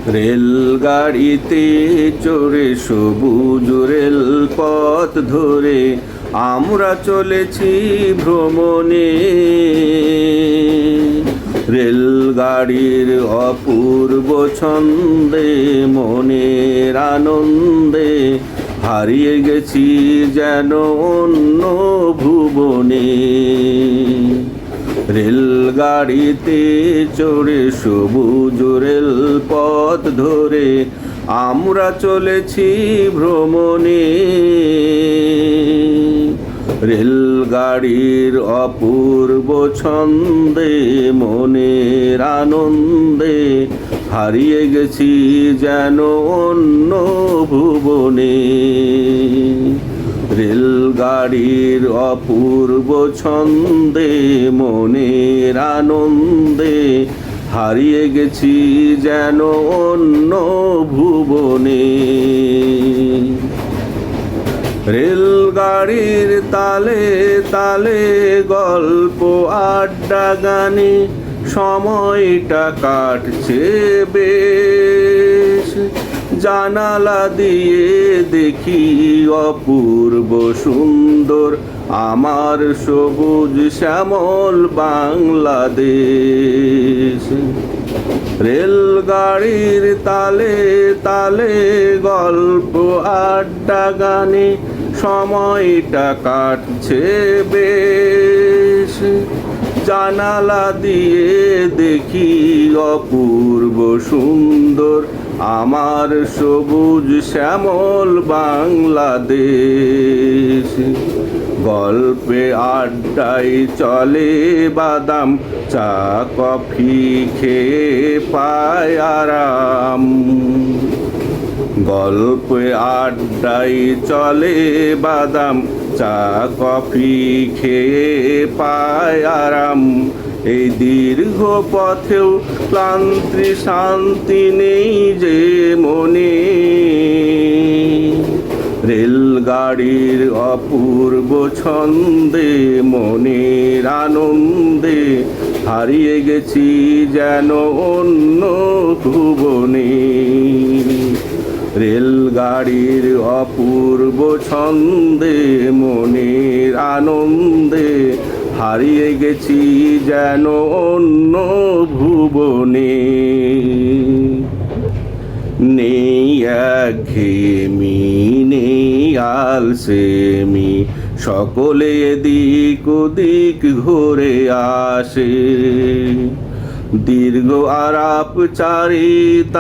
রেলগাড়িতে চড়ে সবুজ রেলপথ ধরে আমরা চলেছি ভ্রমণে। রেলগাড়ির অপূর্ব ছন্দে মনের আনন্দে হারিয়ে গেছি যেন অন্য ভুবনে। রেলগাড়িতে চড়ে সবুজ রেলপথ ধরে আমরা চলেছি ভ্রমণে। রেলগাড়ির অপূর্ব ছন্দে মনের আনন্দে হারিয়ে গেছি যেন অন্য ভুবনে। রেলগাড়ির অপূর্ব ছন্দে মনের আনন্দে হারিয়ে গেছি যেন অন্য ভুবনে। রেলগাড়ির তালে তালে গল্প আড্ডা গানে সময়টা কাটছে বেশ। জানালা দিয়ে দেখি অপূর্ব সুন্দর আমার সবুজ শ্যামল বাংলাদেশ। রেলগাড়ির তালে তালে গল্প আড্ডা গানে সময়টা কাটছে বেশ। জানালা দিয়ে দেখি অপূর্ব সুন্দর আমার সবুজ শ্যামল বাংলাদেশ। গল্পে আড্ডায় চলে বাদাম চা কফি খেয়ে পায় আরাম। গল্পে আড্ডায় চলে বাদাম চা কফি খেয়ে পায় আরাম। এই দীর্ঘ পথেও ক্লান্তি শান্তি নেই যে মনে। রেলগাড়ির অপূর্ব ছন্দে মনের আনন্দে হারিয়ে গেছি যেন অন্য ভুবনে। রেলগাড়ির অপূর্ব ছন্দে মনের আনন্দে হারিয়ে গেছি যেন অন্য ভুবনে। নেই একঘেয়েমি নেই আলসেমি সকলে এদিক ওদিক ঘুরে আসে। দীর্ঘ আরাপ চারি